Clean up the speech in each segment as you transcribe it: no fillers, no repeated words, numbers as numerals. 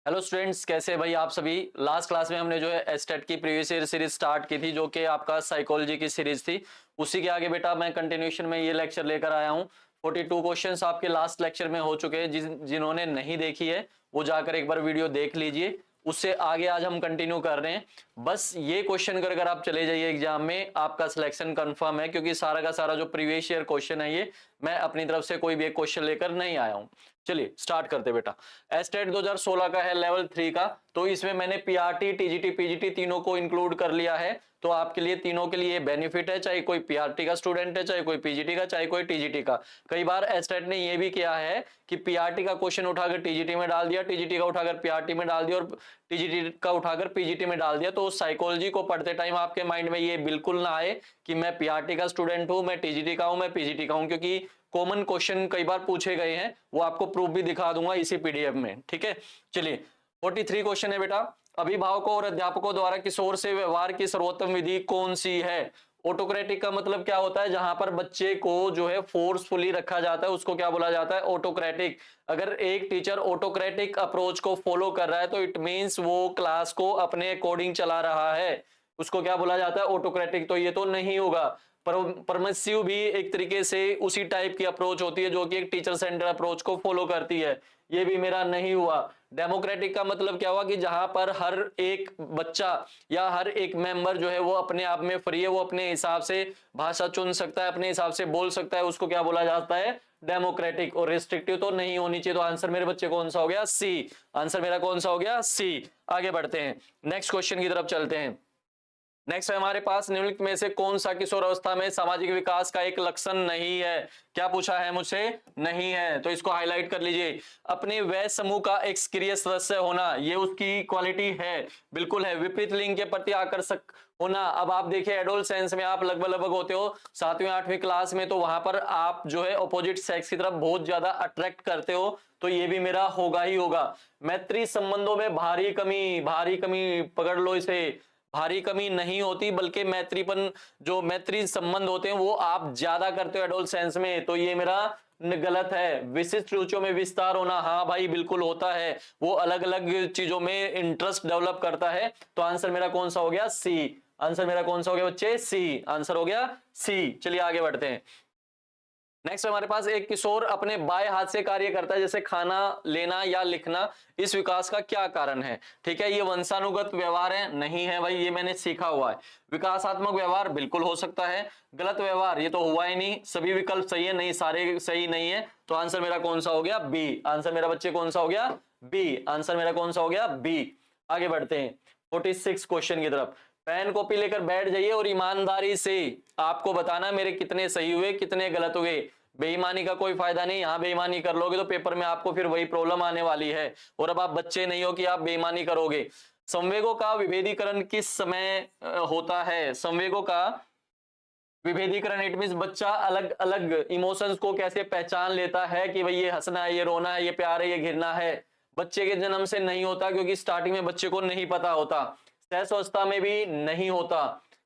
Hello students, कैसे भाई आप सभी। लास्ट क्लास में हमने जो है एस्टेट की प्रीवियस ईयर सीरीज स्टार्ट की थी, जो कि आपका साइकोलॉजी की सीरीज थी। उसी के आगे बेटा मैं कंटिन्यूशन में ये लेक्चर लेकर आया हूँ। 42 क्वेश्चंस आपके लास्ट लेक्चर में हो चुके हैं। जिन्होंने नहीं देखी है वो जाकर एक बार वीडियो देख लीजिए। उससे आगे आज हम कंटिन्यू कर रहे हैं। बस ये क्वेश्चन कर अगर आप चले जाइए एग्जाम में, आपका सिलेक्शन कंफर्म है, क्योंकि सारा का सारा जो प्रीवियस ईयर क्वेश्चन है ये मैं अपनी तरफ से कोई भी एक क्वेश्चन लेकर नहीं आया हूँ। चलिए स्टार्ट करते बेटा। एस्टेट 2016 का है, लेवल 3 का। तो इसमें मैंने पीआरटी, टीजीटी, पीजीटी तीनों को इंक्लूड कर लिया है। तो आपके लिए तीनों के लिए बेनिफिट है, चाहे कोई पीआरटी का स्टूडेंट है, चाहे कोई पीजीटी का, चाहे कोई टीजीटी का। कई बार एस्टेट ने ये भी किया है कि पीआरटी का क्वेश्चन उठाकर टीजीटी में डाल दिया, टीजीटी का उठाकर पीआरटी में डाल दिया और टीजीटी का उठाकर पीजीटी में डाल दिया। तो साइकोलॉजी को पढ़ते टाइम आपके माइंड में ये बिल्कुल ना आए कि मैं पीआरटी का स्टूडेंट हूं, मैं टीजीटी का हूं, मैं पीजीटी का हूं, क्योंकि कॉमन क्वेश्चन कई बार पूछे गए हैं। वो आपको प्रूफ भी दिखा दूंगा इसी पीडीएफ में, ठीक है। चलिए 43 क्वेश्चन है बेटा। अभिभावकों और अध्यापकों द्वारा किशोर से व्यवहार की सर्वोत्तम विधि कौन सी है। ऑटोक्रेटिक का मतलब क्या होता है, जहां पर बच्चे को जो है फोर्सफुली रखा जाता है उसको क्या बोला जाता है, ऑटोक्रेटिक। अगर एक टीचर ऑटोक्रेटिक अप्रोच को फॉलो कर रहा है तो इट मींस वो क्लास को अपने अकॉर्डिंग चला रहा है, उसको क्या बोला जाता है, ऑटोक्रेटिक। तो ये तो नहीं होगा। परमिसिव भी एक तरीके से उसी टाइप की अप्रोच होती है जो कि एक टीचर सेंटर अप्रोच को फॉलो करती है, ये भी मेरा नहीं हुआ। डेमोक्रेटिक का मतलब क्या हुआ कि जहां पर हर एक बच्चा या हर एक मेंबर जो है वो अपने आप में फ्री है, वो अपने हिसाब से भाषा चुन सकता है, अपने हिसाब से बोल सकता है, उसको क्या बोला जाता है, डेमोक्रेटिक। और रिस्ट्रिक्टिव तो नहीं होनी चाहिए। तो आंसर मेरे बच्चे कौन सा हो गया, सी। आंसर मेरा कौन सा हो गया, सी। आगे बढ़ते हैं, नेक्स्ट क्वेश्चन की तरफ चलते हैं। नेक्स्ट है हमारे पास, निम्नलिखित में से कौन सा किशोर अवस्था में सामाजिक विकास का एक लक्षण नहीं है। क्या पूछा है मुझसे, नहीं है, तो इसको हाईलाइट कर लीजिए। अपने वय समूह का एक सक्रिय सदस्य होना, ये उसकी क्वालिटी है, बिल्कुल है। विपरीत लिंग के प्रति आकर्षक होना। अब आप देखिए एडोलसेंस में आप लगभग होते हो 7वीं 8वीं क्लास में, तो वहां पर आप जो है अपोजिट सेक्स की तरफ बहुत ज्यादा अट्रैक्ट करते हो, तो ये भी मेरा होगा ही होगा। मैत्री संबंधों में भारी कमी पकड़ लो इसे। भारी कमी नहीं होती, बल्कि मैत्रीपन, जो मैत्री संबंध होते हैं वो आप ज्यादा करते हो एडोलसेंस में, तो ये मेरा गलत है। विशिष्ट रुचियों में विस्तार होना, हाँ भाई बिल्कुल होता है, वो अलग अलग चीजों में इंटरेस्ट डेवलप करता है। तो आंसर मेरा कौन सा हो गया, सी। आंसर मेरा कौन सा हो गया बच्चे, सी। आंसर हो गया सी। चलिए आगे बढ़ते हैं। नेक्स्ट हमारे पास, एक किशोर अपने बाएं हाथ से कार्य करता है जैसे खाना लेना या लिखना, इस विकास का क्या कारण है। ठीक है, ये वंशानुगत व्यवहार है, नहीं है भाई, ये मैंने सीखा हुआ है। विकासात्मक व्यवहार बिल्कुल हो सकता है। गलत व्यवहार, ये तो हुआ ही नहीं, सभी विकल्प सही है, नहीं सारे सही नहीं है। तो आंसर मेरा कौन सा हो गया, बी। आंसर मेरा बच्चे कौन सा हो गया, बी। आंसर मेरा कौन सा हो गया, बी। आगे बढ़ते हैं 46 क्वेश्चन की तरफ। पेन कॉपी लेकर बैठ जाइए और ईमानदारी से आपको बताना मेरे कितने सही हुए कितने गलत हुए। बेईमानी का कोई फायदा नहीं, यहां बेईमानी कर लोगे तो पेपर में आपको फिर वही प्रॉब्लम आने वाली है, और अब आप बच्चे नहीं हो कि आप बेईमानी करोगे। संवेगों का विभेदीकरण किस समय होता है। संवेगों का विभेदीकरण इट मींस बच्चा अलग अलग इमोशंस को कैसे पहचान लेता है कि भाई ये हंसना है, ये रोना है, ये प्यार है, ये घिरना है। बच्चे के जन्म से नहीं होता, क्योंकि स्टार्टिंग में बच्चे को नहीं पता होता। शैशव अवस्था में भी नहीं होता।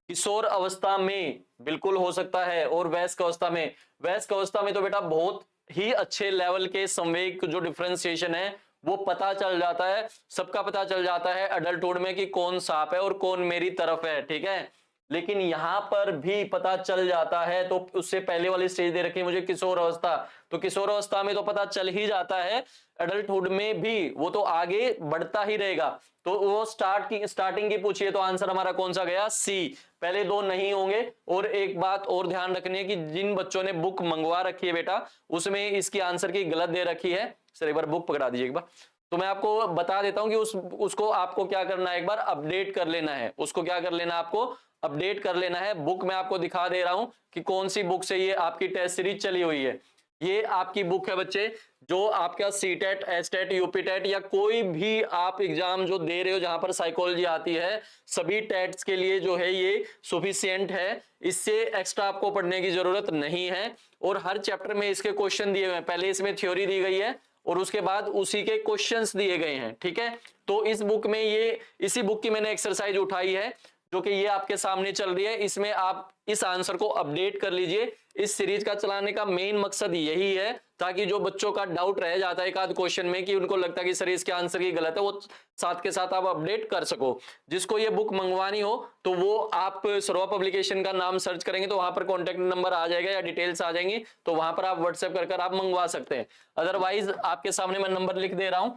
किशोर अवस्था में बिल्कुल हो सकता है, और वयस्क अवस्था में, वयस्क अवस्था में तो बेटा बहुत ही अच्छे लेवल के संवेग जो डिफरेंशिएशन है वो पता चल जाता है, सबका पता चल जाता है अडल्टहुड में कि कौन सांप है और कौन मेरी तरफ है, ठीक है। लेकिन यहां पर भी पता चल जाता है, तो उससे पहले वाली स्टेज दे रखी है मुझे किशोर अवस्था, तो किशोर अवस्था में तो पता चल ही जाता है। एडल्टहुड में भी वो तो आगे बढ़ता ही रहेगा। तो वो स्टार्टिंग की पूछिए, तो आंसर हमारा कौन सा गया, सी। पहले दो नहीं होंगे। और एक बात और ध्यान रखनी है कि जिन बच्चों ने बुक मंगवा रखी है बेटा, उसमें इसकी आंसर की गलत दे रखी है। सर एक बार बुक पकड़ा दीजिए एक बार, तो मैं आपको बता देता हूं कि उसको आपको क्या करना है, एक बार अपडेट कर लेना है। उसको क्या कर लेना है, आपको अपडेट कर लेना है। बुक मैं आपको दिखा दे रहा हूं कि कौन सी बुक से ये आपकी टेस्ट सीरीज चली हुई है। ये आपकी बुक है बच्चे, जो आपका सीटेट, एसटेट, यूपीटेट या कोई भी आप एग्जाम जो दे रहे हो जहां पर साइकोलॉजी आती है, सभी टेट्स के लिए जो है ये सुफिशिएंट है। इससे एक्स्ट्रा आपको पढ़ने की जरूरत नहीं है। और हर चैप्टर में इसके क्वेश्चन दिए हुए हैं, पहले इसमें थ्योरी दी गई है और उसके बाद उसी के क्वेश्चंस दिए गए हैं, ठीक है। तो इस बुक में ये, इसी बुक की मैंने एक्सरसाइज उठाई है जो कि ये आपके सामने चल रही है। इसमें आप इस आंसर को अपडेट कर लीजिए। इस सीरीज का चलाने का मेन मकसद यही है ताकि जो बच्चों का डाउट रह जाता है एक आध क्वेश्चन में कि उनको लगता है कि सर इसके आंसर की गलत है, वो साथ के साथ आप अपडेट कर सको। जिसको ये बुक मंगवानी हो तो वो आप सर्वा पब्लिकेशन का नाम सर्च करेंगे तो वहां पर कॉन्टेक्ट नंबर आ जाएगा या डिटेल्स आ जाएंगी, तो वहां पर आप व्हाट्सएप कर आप मंगवा सकते हैं। अदरवाइज आपके सामने मैं नंबर लिख दे रहा हूं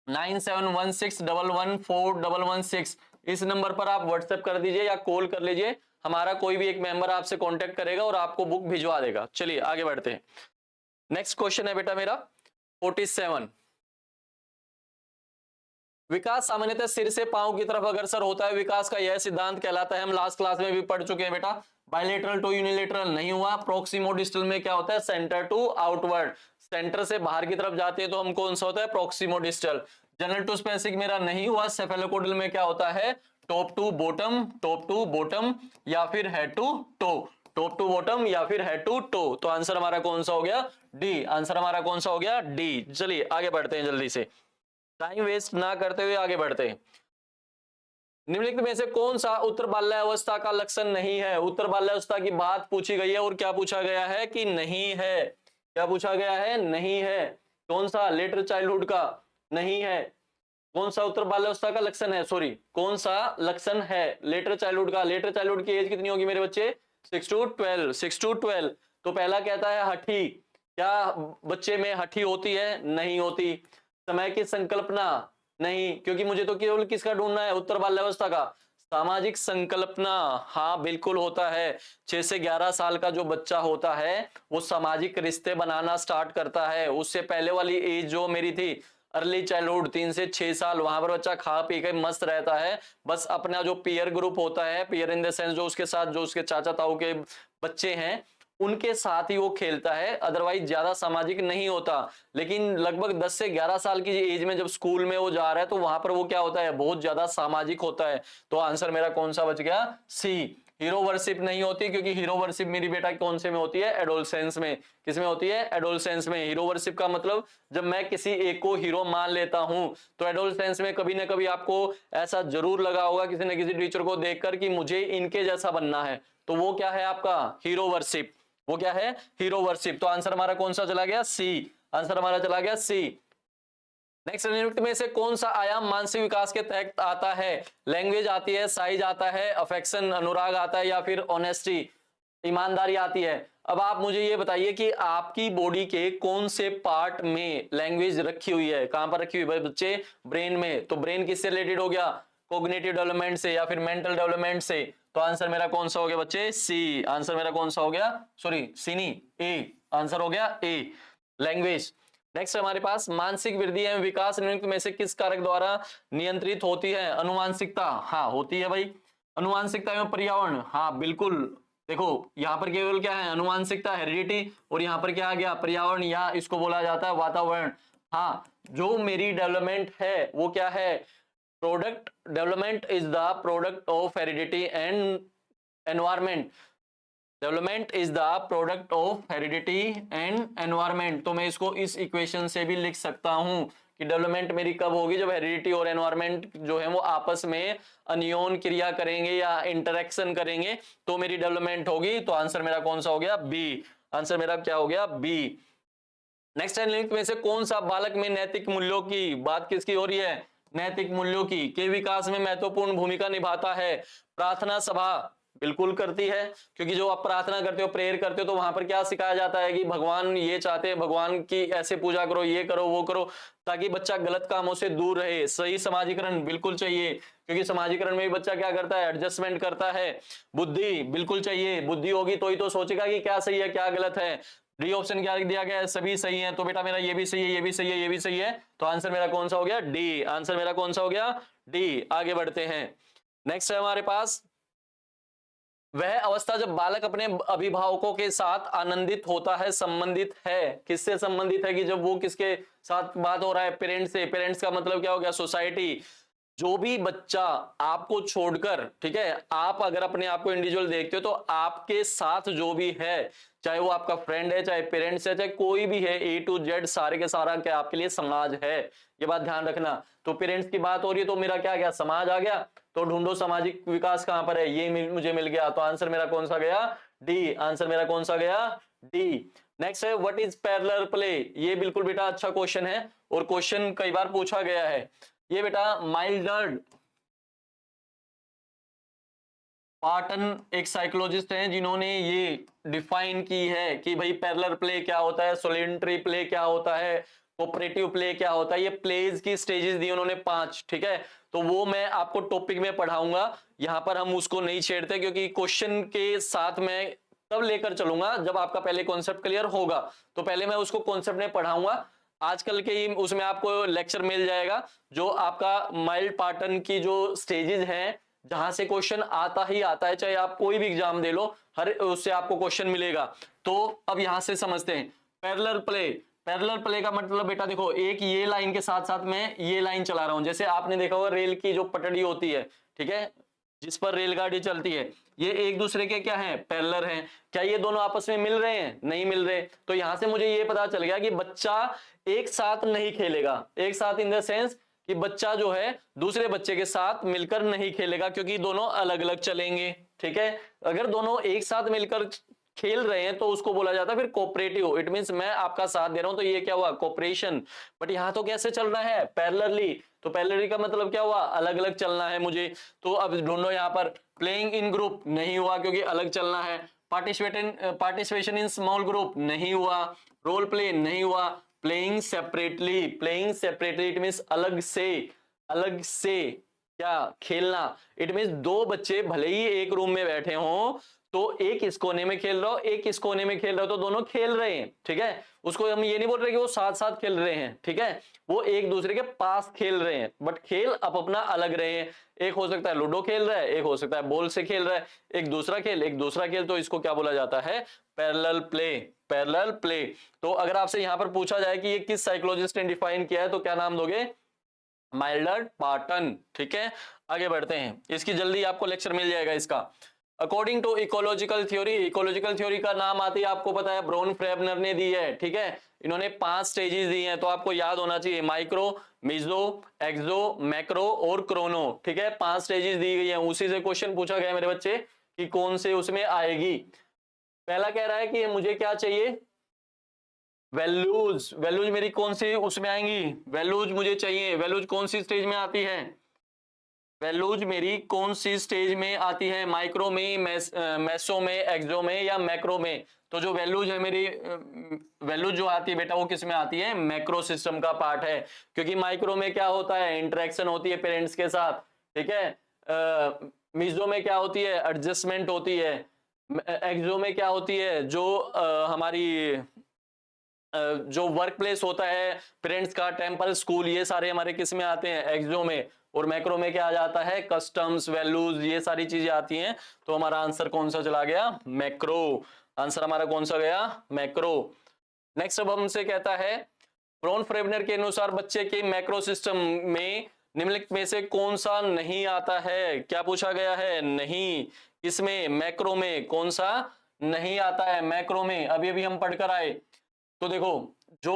9716114116, इस नंबर पर आप व्हाट्सएप कर दीजिए या कॉल कर लीजिए, हमारा कोई भी एक मेंबर आपसे कांटेक्ट करेगा और आपको बुक भिजवा देगा। चलिए आगे बढ़ते हैं। नेक्स्ट क्वेश्चन है बेटा मेरा 47। विकास सामान्यतः सिर से पांव की तरफ अग्रसर होता है, विकास का यह सिद्धांत कहलाता है। हम लास्ट क्लास में भी पढ़ चुके हैं बेटा। बायलेटरल टू यूनिलेटरल नहीं हुआ। प्रोक्सिमो डिस्टल में क्या होता है? सेंटर टू आउटवर्ड, सेंटर से बाहर की तरफ जाते हैं तो हम कौन सा होता है? प्रोक्सिमो डिस्टल। जनरल टू स्पेसिफिक मेरा नहीं हुआ। सेफेलोकोडल में क्या होता है? टॉप टू बॉटम या फिर head to toe, top to bottom या फिर हेड टू टो। तो आंसर हमारा कौन सा हो गया? डी। आंसर हमारा कौन सा हो गया? डी। चलिए आगे बढ़ते हैं जल्दी से, टाइम वेस्ट ना करते हुए आगे बढ़ते हैं। निम्नलिखित में से कौन सा उत्तर बाल्यावस्था का लक्षण नहीं है? उत्तर बाल्यावस्था की बात पूछी गई है और क्या पूछा गया है कि नहीं है। क्या पूछा गया है? नहीं है। कौन सा? लेटर चाइल्डहुड का नहीं है। कौन सा उत्तर बाल्यावस्था का लक्षण है? सॉरी, कौन सा लक्षण है लेटर चाइल्डहुड का? लेटर चाइल्डहुड की एज कितनी होगी मेरे बच्चे? 6 to 12। 6 to 12। तो पहला कहता है हठी। क्या बच्चे में हठी होती है? नहीं होती। समय की संकल्पना नहीं, क्योंकि मुझे तो केवल किसका ढूंढना है? उत्तर बाल्यावस्था का। सामाजिक संकल्पना, हाँ बिल्कुल होता है। 6 से 11 साल का जो बच्चा होता है वो सामाजिक रिश्ते बनाना स्टार्ट करता है। उससे पहले वाली एज जो मेरी थी अर्ली चाइल्डहुड 3 से 6 साल, वहां पर बच्चा खा पी के मस्त रहता है, बस अपना जो पीयर ग्रुप होता है, पीयर इन द सेंस जो उसके साथ जो उसके चाचा ताऊ के बच्चे हैं उनके साथ ही वो खेलता है, अदरवाइज ज्यादा सामाजिक नहीं होता। लेकिन लगभग 10 से 11 साल की एज में जब स्कूल में वो जा रहा है तो वहां पर वो क्या होता है? बहुत ज्यादा सामाजिक होता है। तो आंसर मेरा कौन सा बच गया? सी। हीरो वर्शिप नहीं होती, क्योंकि हीरो वर्शिप मेरी बेटा कौन से में होती है? एडोलसेंस में। किस में होती है? एडोलसेंस में। हीरो वर्शिप का मतलब जब मैं किसी एक को हीरो मान लेता हूं, तो एडोलसेंस में कभी ना कभी आपको ऐसा जरूर लगा होगा किसी न किसी टीचर को देखकर कि मुझे इनके जैसा बनना है, तो वो क्या है आपका? Hero worship. वो क्या है? Hero worship. तो आंसर हमारा कौन सा चला गया? सी। आंसर हमारा चला गया सी। नेक्स्ट, निम्नलिखित में से कौन सा आयाम मानसिक विकास के तहत आता है? लैंग्वेज आती है, साइज आता है, अफेक्शन अनुराग आता है, या फिर ऑनेस्टी ईमानदारी आती है। अब आप मुझे ये बताइए कि आपकी बॉडी के कौन से पार्ट में लैंग्वेज रखी हुई है? कहां पर रखी हुई है बच्चे? ब्रेन में। तो ब्रेन किससे रिलेटेड हो गया? कॉग्निटिव डेवलपमेंट से या फिर मेंटल डेवलपमेंट से। तो आंसर मेरा कौन सा हो गया बच्चे? सी। आंसर मेरा कौन सा हो गया? सॉरी सी नहीं, ए। आंसर हो गया ए, लैंग्वेज। नेक्स्ट हमारे पास मानसिक वृद्धि एवं विकास निम्नलिखित में से किस कारक द्वारा नियंत्रित होती है? अनुवांशिकता, हाँ होती है भाई। अनुवांशिकता एवं पर्यावरण, हाँ बिल्कुल। देखो यहाँ पर केवल क्या है? अनुवांशिकता, हेरिडिटी, और यहाँ पर क्या आ गया? पर्यावरण, या इसको बोला जाता है वातावरण। हाँ, जो मेरी डेवलपमेंट है वो क्या है? Product development is the product of heredity and environment. Development is the product of heredity and environment. तो मैं इसको इस इक्वेशन से भी लिख सकता हूं कि डेवलपमेंट मेरी कब होगी? जब हेरिडिटी और एनवायरमेंट जो है वो आपस में अन्योन क्रिया करेंगे या इंटरेक्शन करेंगे तो मेरी डेवलपमेंट होगी। तो आंसर मेरा कौन सा हो गया? बी। आंसर मेरा क्या हो गया? बी। नेक्स्ट है, लिंक में से कौन सा बालक में नैतिक मूल्यों की बात किसकी हो रही है? नैतिक मूल्यों की के विकास में महत्वपूर्ण भूमिका निभाता है? प्रार्थना सभा बिल्कुल करती है, क्योंकि जो आप प्रार्थना करते हो, प्रेयर करते हो, तो वहां पर क्या सिखाया जाता है कि भगवान ये चाहते हैं, भगवान की ऐसे पूजा करो, ये करो, वो करो, ताकि बच्चा गलत कामों से दूर रहे। सही समाजीकरण बिल्कुल चाहिए, क्योंकि समाजीकरण में भी बच्चा क्या करता है? एडजस्टमेंट करता है। बुद्धि बिल्कुल चाहिए, बुद्धि होगी तो ही तो सोचेगा कि क्या सही है क्या गलत है। डी ऑप्शन क्या दिया गया है? सभी सही है। तो बेटा मेरा ये भी सही है, ये भी सही है, ये भी सही है। तो आंसर मेरा कौन सा हो गया? डी। आंसर मेरा कौन सा हो गया? डी। आगे बढ़ते हैं। नेक्स्ट है हमारे पास वह अवस्था जब बालक अपने अभिभावकों के साथ आनंदित होता है, संबंधित है। किससे संबंधित है? कि जब वो किसके साथ बात हो रहा है? पेरेंट्स से। पेरेंट्स का मतलब क्या हो गया? सोसाइटी। जो भी बच्चा आपको छोड़कर, ठीक है, आप अगर अपने आप को इंडिविजुअल देखते हो तो आपके साथ जो भी है, चाहे वो आपका फ्रेंड है, चाहे पेरेंट्स है, चाहे कोई भी है, ए टू जेड सारे के सारा क्या आपके लिए समाज है। ये बात ध्यान रखना। तो पेरेंट्स की बात हो रही है तो मेरा क्या गया? समाज आ गया। तो ढूंढो सामाजिक विकास कहां पर है? ये मुझे मिल गया। तो आंसर मेरा कौन सा गया? डी। आंसर मेरा कौन सा गया? डी। नेक्स्ट है व्हाट इज पैरेलल प्ले। ये बिल्कुल बेटा अच्छा क्वेश्चन है और क्वेश्चन कई बार पूछा गया है। ये बेटा माइल्डर्ड पार्टन एक साइकोलॉजिस्ट हैं जिन्होंने ये डिफाइन की है कि भाई पैरेलल प्ले क्या होता है, सोलिटरी प्ले क्या होता है, कोऑपरेटिव प्ले क्या होता है। ये प्लेज की स्टेजेस दी उन्होंने 5, ठीक है। तो वो मैं आपको टॉपिक में पढ़ाऊंगा, यहां पर हम उसको नहीं छेड़ते क्योंकि क्वेश्चन के साथ मैं तब लेकर चलूंगा जब आपका पहले कॉन्सेप्ट क्लियर होगा। तो पहले मैं उसको कॉन्सेप्ट में पढ़ाऊंगा। आजकल के ही उसमें आपको लेक्चर मिल जाएगा जो आपका माइल्ड पार्टन की जो स्टेजेस हैं, जहां से क्वेश्चन आता ही आता है, चाहे आप कोई भी एग्जाम दे लो, हर उससे आपको क्वेश्चन मिलेगा। तो अब यहां से समझते हैं पैरेलल प्ले। पैरेलल प्ले का मतलब बेटा देखो, एक ये लाइन के साथ साथ मैं ये लाइन चला रहा हूं। जैसे आपने देखा होगा रेल की जो पटड़ी होती है, ठीक है, जिस पर रेलगाड़ी चलती है, ये एक दूसरे के क्या है, पैरेलल हैं। क्या ये दोनों आपस में मिल रहे हैं? नहीं मिल रहे। तो यहां से मुझे ये पता चल गया कि बच्चा एक साथ नहीं खेलेगा। एक साथ इन द सेंस कि बच्चा जो है दूसरे बच्चे के साथ मिलकर नहीं खेलेगा, क्योंकि दोनों अलग अलग चलेंगे, ठीक है। अगर दोनों एक साथ मिलकर खेल रहे हैं तो उसको बोला जाता है फिर कोऑपरेटिव। इट मींस मैं आपका साथ दे रहा हूं तो ये क्या हुआ, कोऑपरेशन। बट यहां तो कैसे चल रहा है, पैरेलली। तो पैरेलली का मतलब क्या हुआ, अलग अलग चलना है मुझे। तो अब ढूंढो यहां पर, प्लेइंग इन ग्रुप नहीं हुआ क्योंकि अलग चलना है। पार्टिसिपेशन इन स्मॉल ग्रुप नहीं हुआ। रोल प्ले नहीं हुआ। प्लेइंग सेपरेटली इट मींस अलग से क्या खेलना। इट मींस दो बच्चे भले ही एक रूम में बैठे हों, तो एक इस कोने में खेल रहा हो, एक इस कोने में खेल रहा हो, तो दोनों खेल रहे हैं, ठीक है। उसको हम ये नहीं बोल रहे कि वो साथ साथ खेल रहे हैं, ठीक है, वो एक दूसरे के पास खेल रहे हैं, बट खेल अपना अलग रहे हैं। एक हो सकता है लूडो खेल रहा है, एक हो सकता है बॉल से खेल रहा है, एक दूसरा खेल। तो इसको क्या बोला जाता है, पैरेलल प्ले। तो अगर आपसे यहां पर पूछा जाए कि ये किस साइकोलॉजिस्ट ने डिफाइन किया है, तो क्या नाम दोगे, माइल्डर्ड पार्टन, ठीक है। आगे बढ़ते हैं, इसकी जल्दी आपको लेक्चर मिल जाएगा इसका। अकॉर्डिंग टू इकोलॉजिकल थ्योरी का नाम आती है, आपको पता है, ब्राउन फ्रेबनर ने दी है, ठीक है। इन्होंने 5 स्टेजेस दी हैं, तो आपको याद होना चाहिए, माइक्रो, मिजो, एक्सो, मैक्रो और क्रोनो, ठीक है। 5 स्टेजेस दी गई हैं। उसी से क्वेश्चन पूछा गया मेरे बच्चे कि कौन से उसमें आएगी। पहला कह रहा है कि मुझे क्या चाहिए, वैल्यूज मेरी कौन सी उसमें आएंगी, वैल्यूज मुझे चाहिए। वैल्यूज कौन सी स्टेज में आती है, वैल्यूज मेरी कौन सी स्टेज में आती है, माइक्रो में, मेसो में, एक्सो में या मैक्रो में। तो जो वैल्यूज है मेरी, वैल्यूज जो आती है बेटा वो किस में आती है, मैक्रो सिस्टम का पार्ट है। क्योंकि माइक्रो में क्या होता है, इंटरेक्शन होती है पेरेंट्स के साथ, ठीक है। मिजो में क्या होती है, एडजस्टमेंट होती है। एक्सो में क्या होती है, जो हमारी जो वर्क प्लेस होता है पेरेंट्स का, टेम्पल, स्कूल, ये सारे हमारे किस में आते हैं, एक्सो में। और मैक्रो में क्या आ जाता है, कस्टम्स, वैल्यूज, ये सारी चीजें आती हैं। तो हमारा आंसर कौन सा चला गया, मैक्रो। आंसर हमारा कौन सा गया, मैक्रो। नेक्स्ट अब हमसे कहता है, ब्राउन फ्रेबनर के अनुसार बच्चे के मैक्रो सिस्टम में निम्नलिखित में से कौन सा नहीं आता है। क्या पूछा गया है, नहीं। इसमें मैक्रो में कौन सा नहीं आता है, मैक्रो में। अभी अभी हम पढ़कर आए, तो देखो जो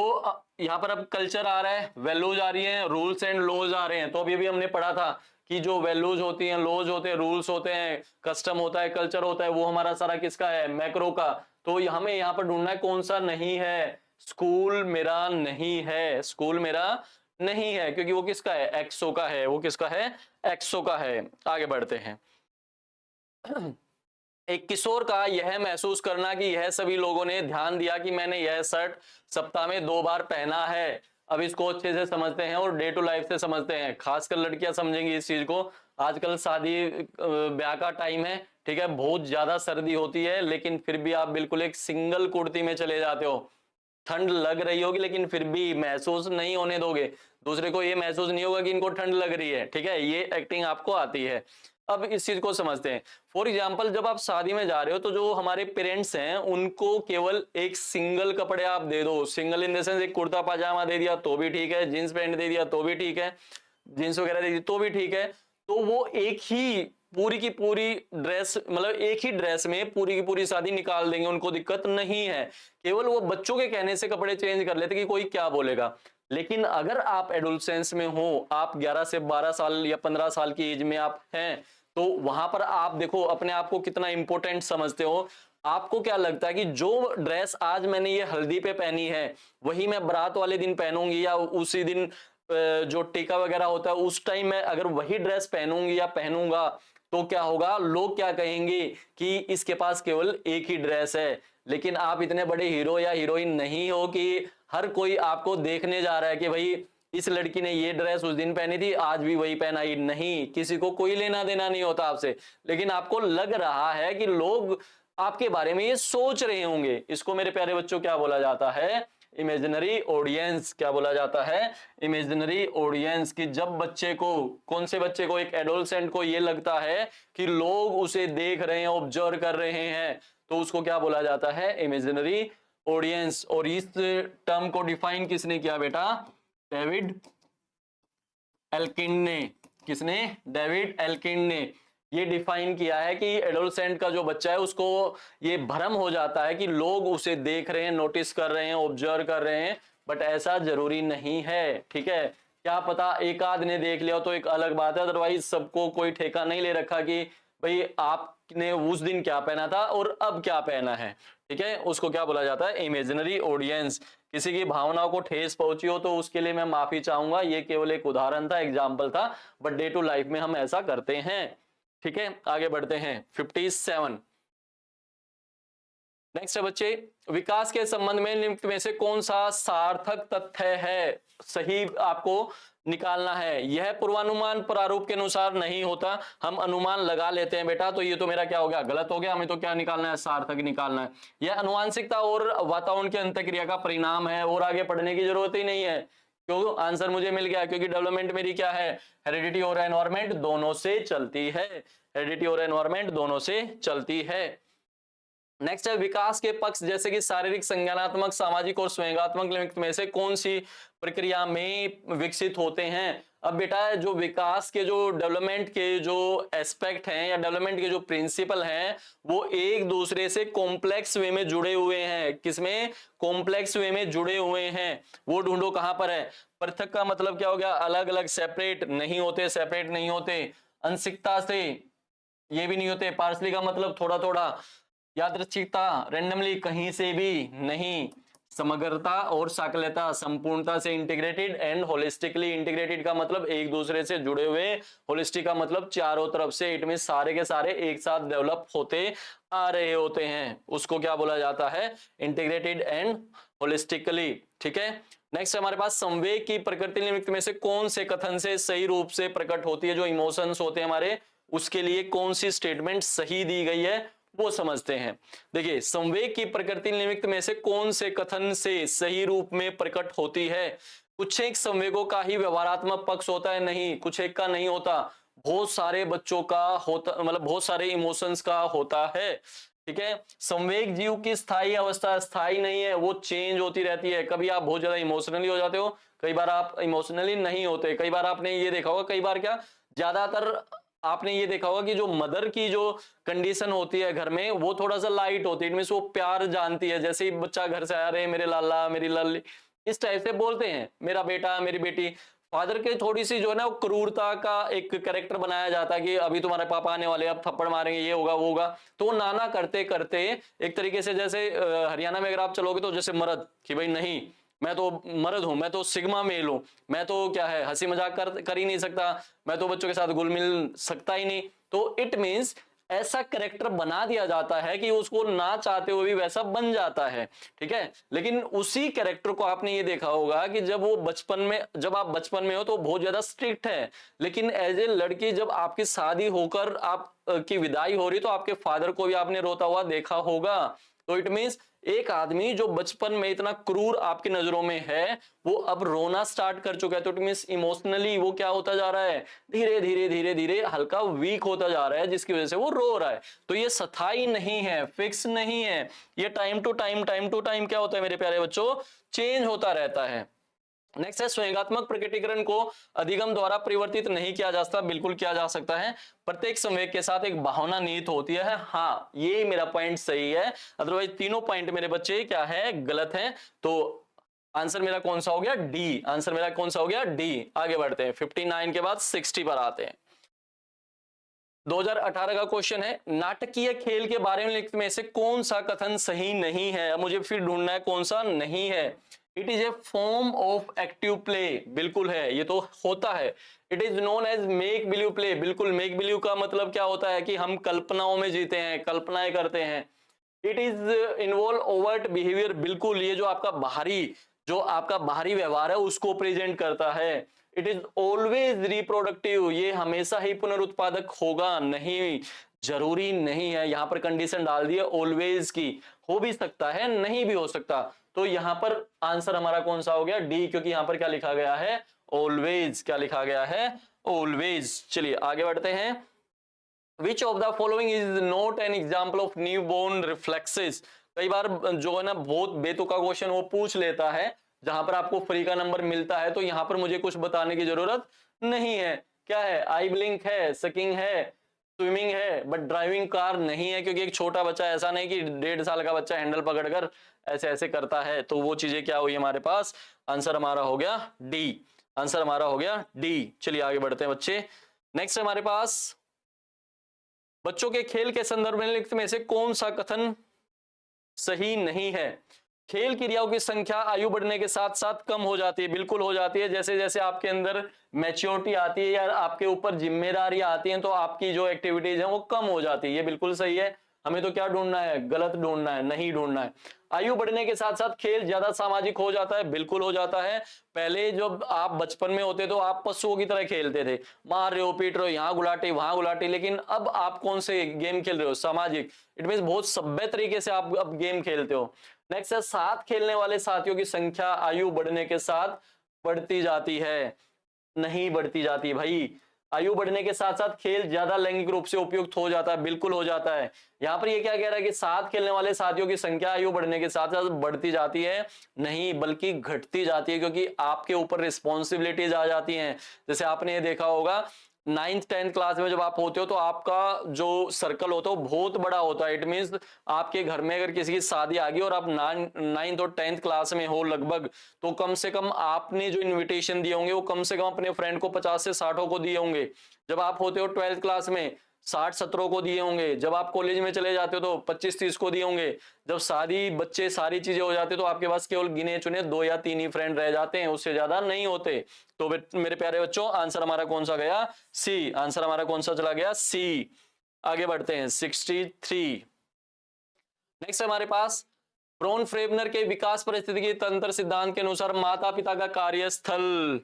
यहाँ पर अब कल्चर आ रहा है, वैल्यूज आ रही हैं, रूल्स एंड लॉज आ रहे हैं। तो अभी अभी हमने पढ़ा था कि जो वैल्यूज होती हैं, लॉज होते हैं, रूल्स होते हैं, कस्टम होता है, कल्चर होता है, वो हमारा सारा किसका है, मैक्रो का। तो हमें यहाँ पर ढूंढना है कौन सा नहीं है, स्कूल मेरा नहीं है, स्कूल मेरा नहीं है, क्योंकि वो किसका है, एक्सो का है, वो किसका है, एक्सो का है। आगे बढ़ते हैं। एक किशोर का यह महसूस करना कि यह सभी लोगों ने ध्यान दिया कि मैंने यह शर्ट सप्ताह में 2 बार पहना है। अब इसको अच्छे से समझते हैं और डे टू लाइफ से समझते हैं, खासकर लड़कियां समझेंगी इस चीज को। आजकल शादी ब्याह का टाइम है, ठीक है, बहुत ज्यादा सर्दी होती है, लेकिन फिर भी आप बिल्कुल एक सिंगल कुर्ती में चले जाते हो, ठंड लग रही होगी लेकिन फिर भी महसूस नहीं होने दोगे, दूसरे को ये महसूस नहीं होगा कि इनको ठंड लग रही है, ठीक है, ये एक्टिंग आपको आती है। अब इस चीज को समझते हैं। फॉर एग्जाम्पल, जब आप शादी में जा रहे हो तो जो हमारे पेरेंट्स हैं उनको केवल एक सिंगल कपड़े आप दे दो, सिंगल इन द सेंस एक कुर्ता पाजामा दे दिया तो भी ठीक है, जींस पैंट दे दिया तो भी ठीक है, जींस वगैरह दे दी तो भी ठीक है, तो वो एक ही पूरी की पूरी ड्रेस, मतलब एक ही ड्रेस में पूरी की पूरी शादी निकाल देंगे, उनको दिक्कत नहीं है। केवल वो बच्चों के कहने से कपड़े चेंज कर लेते कि कोई क्या बोलेगा। लेकिन अगर आप एडोलसेंस में हो, आप 11 से 12 साल या 15 साल की एज में आप हैं, तो वहां पर आप देखो अपने आप को कितना इंपॉर्टेंट समझते हो। आपको क्या लगता है कि जो ड्रेस आज मैंने ये हल्दी पे पहनी है वही मैं बारात वाले दिन पहनूंगी, या उसी दिन जो टीका वगैरह होता है उस टाइम में अगर वही ड्रेस पहनूंगी या पहनूंगा तो क्या होगा, लोग क्या कहेंगे कि इसके पास केवल एक ही ड्रेस है। लेकिन आप इतने बड़े हीरो या हीरोइन नहीं हो कि हर कोई आपको देखने जा रहा है कि भाई इस लड़की ने ये ड्रेस उस दिन पहनी थी आज भी वही पहना ही। नहीं, किसी को कोई लेना देना नहीं होता आपसे, लेकिन आपको लग रहा है कि लोग आपके बारे में ये सोच रहे होंगे। इसको मेरे प्यारे बच्चों क्या बोला जाता है, इमेजिनरी ऑडियंस। क्या बोला जाता है, इमेजिनरी ऑडियंस। कि जब बच्चे को, कौन से बच्चे को, एक एडोलसेंट को ये लगता है कि लोग उसे देख रहे हैं, ऑब्जर्व कर रहे हैं, तो उसको क्या बोला जाता है, इमेजिनरी ऑडियंस। और इस टर्म को डिफाइन किसने किया बेटा, डेविड एल्किन ने। किसने, डेविड एल्किन ने ये डिफाइन किया है कि एडोलसेंट का जो बच्चा है उसको ये भ्रम हो जाता है कि लोग उसे देख रहे हैं, नोटिस कर रहे हैं, ऑब्जर्व कर रहे हैं, बट ऐसा जरूरी नहीं है। ठीक है, क्या पता एक आध ने देख लिया तो एक अलग बात है, अदरवाइज सबको कोई ठेका नहीं ले रखा कि भाई आपने उस दिन क्या पहना था और अब क्या पहना है। ठीक है, उसको क्या बोला जाता है, इमेजिनरी ऑडियंस। किसी की भावनाओं को ठेस पहुंची हो तो उसके लिए मैं माफी चाहूंगा, ये केवल एक उदाहरण था, एग्जाम्पल था, बट डे टू लाइफ में हम ऐसा करते हैं। ठीक है, आगे बढ़ते हैं। 57 नेक्स्ट है बच्चे, विकास के संबंध में निम्न में से कौन सा सार्थक तथ्य है, सही आपको निकालना है। यह पूर्वानुमान प्रारूप के अनुसार नहीं होता, हम अनुमान लगा लेते हैं बेटा, तो ये तो मेरा क्या हो गया, गलत हो गया। हमें तो क्या निकालना है, सार्थक निकालना है। यह अनुवांशिकता और वातावरण की अंतःक्रिया का परिणाम है, और आगे पढ़ने की जरूरत ही नहीं है, क्यों, आंसर मुझे मिल गया, क्योंकि डेवलपमेंट मेरी क्या है, हेरिडिटी और एनवायरमेंट दोनों से चलती है, हेरिडिटी और एनवायरमेंट दोनों से चलती है। नेक्स्ट है, विकास के पक्ष जैसे कि शारीरिक, संज्ञानात्मक, सामाजिक और स्वयंगात्मक लिंग में से कौन सी प्रक्रिया में विकसित होते हैं। अब बेटा जो विकास के, जो डेवलपमेंट के जो एस्पेक्ट हैं या डेवलपमेंट के जो प्रिंसिपल हैं वो एक दूसरे से कॉम्प्लेक्स वे में जुड़े हुए हैं। किसमें, कॉम्प्लेक्स वे में जुड़े हुए हैं। वो ढूंढो कहां पर है। पृथक का मतलब क्या हो गया, अलग अलग, सेपरेट नहीं होते, सेपरेट नहीं होते। अंशिकता से ये भी नहीं होते। पार्सली का मतलब थोड़ा थोड़ा। यादृच्छिकता, रैंडमली, कहीं से भी नहीं। समग्रता और साकल्यता, संपूर्णता से इंटीग्रेटेड एंड होलिस्टिकली। इंटीग्रेटेड का मतलब एक दूसरे से जुड़े हुए, होलिस्टिक का मतलब चारों तरफ से, इट मीन सारे के सारे एक साथ डेवलप होते आ रहे होते हैं, उसको क्या बोला जाता है, इंटीग्रेटेड एंड होलिस्टिकली। ठीक है, नेक्स्ट हमारे पास संवेग की प्रकृति निम्नलिखित में से कौन से कथन से सही रूप से प्रकट होती है। जो इमोशंस होते हैं हमारे, उसके लिए कौन सी स्टेटमेंट सही दी गई है वो समझते हैं। देखिए, संवेग की प्रकृति निम्नलिखित में से कौन से कथन से सही रूप में प्रकट होती है। कुछ एक संवेगों का ही व्यवहारात्मक पक्ष होता है, नहीं, कुछ एक का नहीं होता, बहुत सारे बच्चों का होता, मतलब बहुत सारे इमोशंस का होता है। ठीक है, संवेग जीव की स्थायी अवस्था, स्थायी नहीं है, वो चेंज होती रहती है। कभी आप बहुत ज्यादा इमोशनली हो जाते हो, कई बार आप इमोशनली नहीं होते। कई बार आपने ये देखा होगा, कई बार क्या, ज्यादातर आपने ये देखा होगा कि जो मदर की जो कंडीशन होती है घर में, वो थोड़ा सा लाइट होती है, इनमें से वो प्यार जानती है। जैसे ही बच्चा घर से आया, रहे मेरे लाला, मेरी लाली, इस टाइप से बोलते हैं, मेरा बेटा, मेरी बेटी। फादर के थोड़ी सी जो है ना वो क्रूरता का एक कैरेक्टर बनाया जाता है कि अभी तुम्हारे पापा आने वाले, अब थप्पड़ मारेंगे, ये होगा वो होगा। तो वो नाना करते करते एक तरीके से, जैसे हरियाणा में अगर आप चलोगे तो जैसे मर्द, कि भाई नहीं, मैं तो मर्द हूं, मैं तो सिग्मा मेल हूं, मैं तो क्या है, हंसी मजाक कर ही नहीं सकता, मैं तो बच्चों के साथ घुल मिल सकता ही नहीं। तो इट मीन्स ऐसा कैरेक्टर बना दिया जाता है कि उसको ना चाहते हुए भी वैसा बन जाता है। ठीक है, लेकिन उसी कैरेक्टर को आपने ये देखा होगा कि जब वो बचपन में, जब आप बचपन में हो तो बहुत ज्यादा स्ट्रिक्ट है, लेकिन एज ए लड़की जब आपकी शादी होकर आप की विदाई हो रही तो आपके फादर को भी आपने रोता हुआ देखा होगा। तो इट मीन्स एक आदमी जो बचपन में इतना क्रूर आपकी नजरों में है, वो अब रोना स्टार्ट कर चुका है। तो इट मीन्स इमोशनली वो क्या होता जा रहा है, धीरे धीरे धीरे धीरे हल्का वीक होता जा रहा है, जिसकी वजह से वो रो रहा है। तो ये स्थायी नहीं है, फिक्स नहीं है, ये टाइम टू टाइम क्या होता है मेरे प्यारे बच्चों, चेंज होता रहता है। नेक्स्ट है, स्वयंगात्मक प्रकटीकरण को अधिगम द्वारा परिवर्तित नहीं किया जा सकता, बिल्कुल किया जा सकता है। प्रत्येक संवेग के साथ एक भावना निहित होती है। हाँ, ये मेरा पॉइंट सही है, अदरवाइज तीनों पॉइंट मेरे बच्चे क्या है, गलत है। तो आंसर मेरा कौन सा हो गया, डी। आंसर मेरा कौन सा हो गया, डी। आगे बढ़ते हैं, 59 के बाद 60 पर आते हैं। 2018 का क्वेश्चन है, नाटकीय खेल के बारे में लिखने में से कौन सा कथन सही नहीं है। अब मुझे फिर ढूंढना है कौन सा नहीं है। It is a form of active play, बिल्कुल है, ये तो होता है। It is known as make believe play, बिल्कुल, मेक बिलीव का मतलब क्या होता है कि हम कल्पनाओं में जीते हैं, कल्पनाएं करते हैं। It is involve overt behaviour, बिल्कुल, ये जो आपका बाहरी व्यवहार है उसको प्रेजेंट करता है। इट इज ऑलवेज रिप्रोडक्टिव, ये हमेशा ही पुनरुत्पादक होगा, नहीं, जरूरी नहीं है। यहां पर कंडीशन डाल दी है ऑलवेज की, हो भी सकता है, नहीं भी हो सकता। तो यहां पर आंसर हमारा कौन सा हो गया, डी, क्योंकि यहां पर क्या लिखा गया है, ऑलवेज, क्या लिखा गया है, ऑलवेज। चलिए आगे बढ़ते हैं। Which of the following is not an example of new born reflexes. कई बार जो है ना बहुत बेतुका क्वेश्चन वो पूछ लेता है, जहां पर आपको फ्री का नंबर मिलता है, तो यहां पर मुझे कुछ बताने की जरूरत नहीं है। क्या है, आई ब्लिंक है, सकिंग है, स्विमिंग है, बट ड्राइविंग कार नहीं है, क्योंकि एक छोटा बच्चा, ऐसा नहीं कि 1.5 साल का बच्चा हैंडल पकड़कर ऐसे ऐसे करता है, तो वो चीजें क्या हुई हमारे पास, आंसर हमारा हो गया डी, आंसर हमारा हो गया डी। चलिए आगे बढ़ते हैं बच्चे। नेक्स्ट हमारे पास, बच्चों के खेल के संदर्भ में लिखित में से कौन सा कथन सही नहीं है। खेल क्रियाओं की संख्या आयु बढ़ने के साथ साथ कम हो जाती है, बिल्कुल हो जाती है। जैसे जैसे आपके अंदर मैच्योरिटी आती है या आपके ऊपर जिम्मेदारी आती है, तो आपकी जो एक्टिविटीज है वो कम हो जाती है, ये बिल्कुल सही है। हमें तो क्या ढूंढना है, गलत ढूंढना है, नहीं ढूंढना है। आयु बढ़ने के साथ साथ खेल ज्यादा सामाजिक हो जाता है, बिल्कुल हो जाता है। पहले जब आप बचपन में होते तो आप पशुओं की तरह खेलते थे, मार रहे हो, पीट रहे हो, यहाँ गुलाटी वहां गुलाटी, लेकिन अब आप कौन से गेम खेल रहे हो, सामाजिक। इट मीन बहुत सभ्य तरीके से आप अब गेम खेलते हो। नेक्स्ट है, साथ खेलने वाले साथियों की संख्या आयु बढ़ने के साथ बढ़ती जाती है, नहीं बढ़ती जाती भाई। आयु बढ़ने के साथ साथ खेल ज्यादा लैंगिक रूप से उपयुक्त हो जाता है, बिल्कुल हो जाता है। यहाँ पर ये क्या कह रहा है कि साथ खेलने वाले साथियों की संख्या आयु बढ़ने के साथ साथ बढ़ती जाती है, नहीं बल्कि घटती जाती है, क्योंकि आपके ऊपर रिस्पॉन्सिबिलिटीज आ जाती हैं। जैसे आपने ये देखा होगा 9th 10th क्लास में जब आप होते हो तो आपका जो सर्कल होता है वो बहुत बड़ा होता है। इट मीन्स आपके घर में अगर किसी की शादी आ गई और आप 9th और 10th क्लास में हो लगभग, तो कम से कम आपने जो इनविटेशन दिए होंगे वो कम से कम अपने फ्रेंड को 50 से 60 को दिए होंगे। जब आप होते हो 12th क्लास में 60-70 को दिए होंगे। जब आप कॉलेज में चले जाते हो तो 25-30 को दिए होंगे। जब शादी बच्चे सारी चीजें हो जाती है तो आपके पास केवल गिने चुने 2 या 3 ही फ्रेंड रह जाते हैं, उससे ज्यादा नहीं होते। तो मेरे प्यारे बच्चों आंसर हमारा कौन सा गया, सी, आंसर हमारा कौन सा चला गया, सी। आगे बढ़ते हैं 63। नेक्स्ट हमारे पास, ब्रॉन फ्रेबनर के विकास परिस्थितिकी तंत्र सिद्धांत के अनुसार माता पिता का कार्यस्थल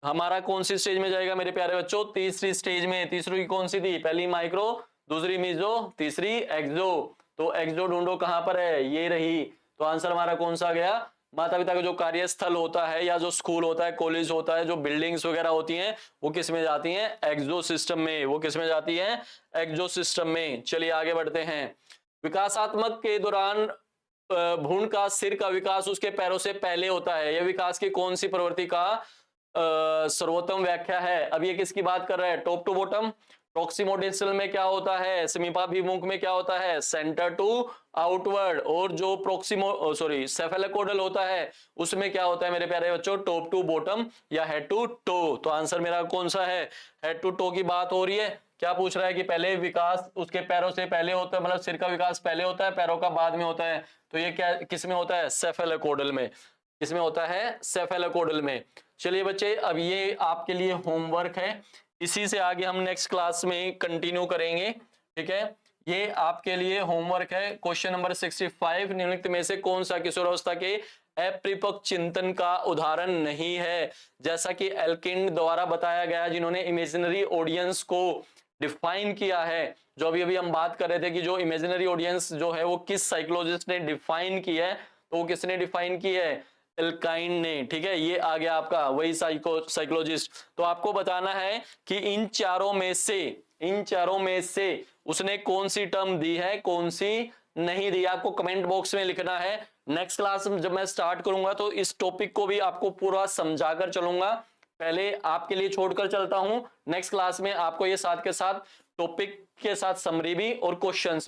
हमारा कौन सी स्टेज में जाएगा मेरे प्यारे बच्चों, तीसरी स्टेज में। तीसरी कौन सी थी, पहली माइक्रो, दूसरी मीजो, तीसरी एक्सो। तो एक्सो ढूंढो कहां पर है, ये रही। तो आंसर हमारा कौन सा गया, माता पिता का जो कार्यस्थल होता है या जो स्कूल होता है, कॉलेज होता है, जो बिल्डिंग्स वगैरह होती हैं वो किस में जाती हैं, एक्सो सिस्टम में। वो किस में जाती है, एक्सो सिस्टम में। चलिए आगे बढ़ते हैं। विकासात्मक के दौरान भ्रूण का सिर का विकास उसके पैरों से पहले होता है। यह विकास की कौन सी प्रवृत्ति का सर्वोत्तम व्याख्या है। अब ये किसकी बात कर रहा है, टॉप टू बॉटम। प्रॉक्सिमोडिस्टल में क्या होता है, समीपाभिमुख में क्या होता है, सेंटर टू आउटवर्ड। और जो सेफेलोकोडल होता है उसमें क्या होता है मेरे प्यारे बच्चों, टॉप टू बॉटम या हेड टू टो। तो आंसर मेरा कौन सा है, हेड टू टो की बात हो रही है। क्या पूछ रहा है कि पहले विकास उसके पैरों से पहले होता है, मतलब सिर का विकास पहले होता है, पैरों का बाद में होता है। तो ये क्या किस में होता है, सेफेलोकोडल में। किसमें होता है, सेफेलोकोडल में। चलिए बच्चे अब ये आपके लिए होमवर्क है, इसी से आगे हम नेक्स्ट क्लास में कंटिन्यू करेंगे, ठीक है। ये आपके लिए होमवर्क है। क्वेश्चन नंबर 65, निम्नलिखित में से कौन सा किशोरावस्था के अपरिपक्व चिंतन का उदाहरण नहीं है। जैसा कि एल्किन द्वारा बताया गया, जिन्होंने इमेजिनरी ऑडियंस को डिफाइन किया है। जो अभी अभी हम बात कर रहे थे कि जो इमेजिनरी ऑडियंस जो है वो किस साइकोलॉजिस्ट ने डिफाइन की है, तो वो किसने डिफाइन की है, एल्काइन ने, ठीक है। ये आ गया आपका वही साइकोलॉजिस्ट। तो आपको बताना है कि इन चारों में से उसने कौन सी टर्म दी है, कौन सी नहीं दी, आपको कमेंट बॉक्स में लिखना है। नेक्स्ट क्लास जब मैं स्टार्ट करूंगा तो इस टॉपिक को भी आपको पूरा समझाकर चलूंगा। पहले आपके लिए छोड़कर चलता हूं, नेक्स्ट क्लास में आपको ये साथ के साथ टॉपिक के साथ समरी भी और क्वेश्चंस